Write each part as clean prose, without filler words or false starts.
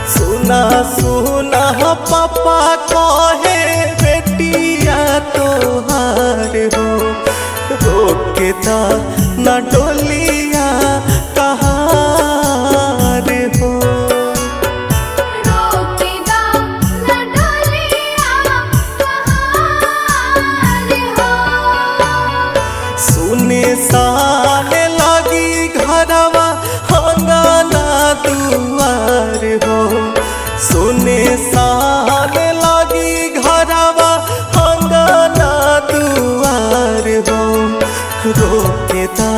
सुना सुना पापा कहे बेटिया तोहार हो, रोकेता न डोलिया कहार हो। रोकेता न डोलिया कहार हो। सुने साले लगी घरवा अंगना दुआर हो, सुने साले लगी घरवा अंगना दुआर हो, रोकेता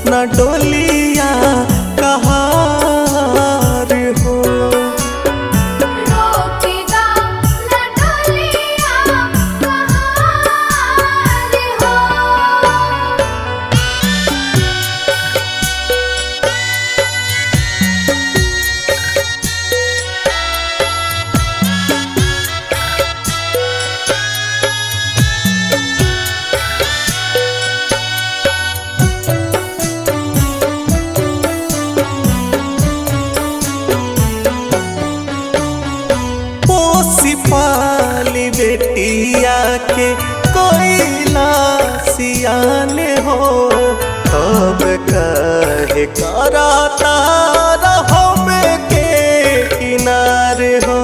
न डोलिया कहार हो। रोकेता न डोलिया कहार हो। पाली बेटिया के कोयला सियाने हो, तब कहे कराता रहो में के किनारे हो।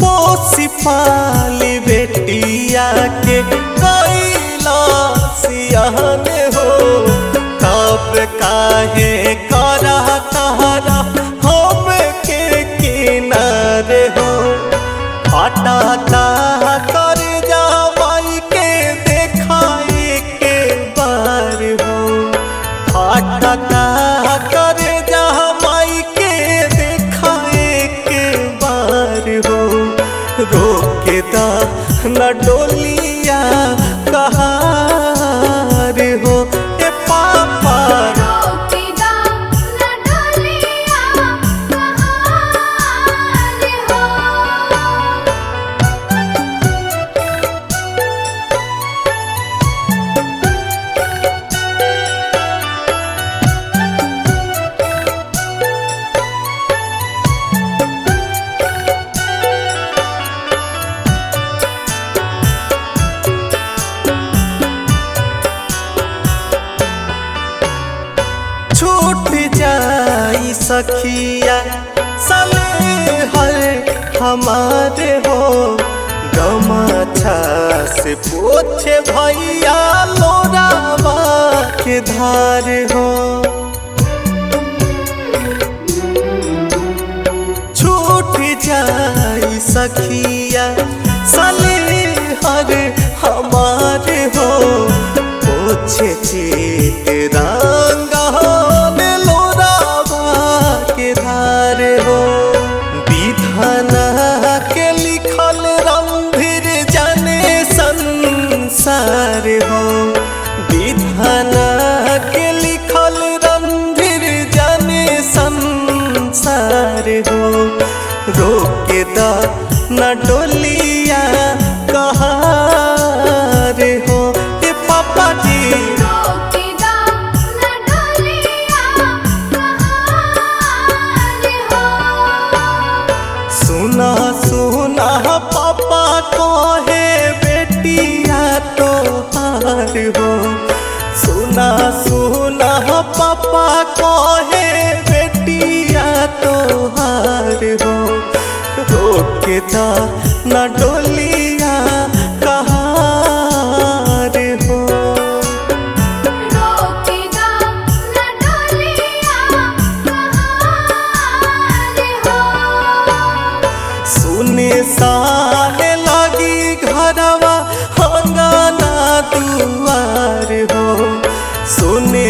पोसी पाली बेटिया के कोयला सियाने हो, तब काहे कराता हो। हटाता कर जावाई के देखाए के बार हो, हटाता कर जावाई के देखाए के बार हो, रोकेता न डोलिया कहार हो। ए पापा रोकेता न डोलिया कहार हो। छूट जाई सखिया सले हर हमारे हो, गमछा से पोछे भैया लोरावा के धार हो। छूट जाई सखिया सले हर हमारे हो, पोछे चेत रंगा के लिखल रणधीर जाने संसार हो, विधान के लिखल रणधीर जाने संसार हो, रोकेता न डोलिया कहार हो। ए पापा जी रोकेता न डोलिया कहार हो। सुना सुना पापा कहे बेटिया तोहार हो, सुना सुना पापा कहे बेटिया तोहार हो, रोकेता न डोलिया कहार हो। रोकेता न डोलिया कहार हो। सुने साले लगी घरवा अंगना दुआर हो, सुने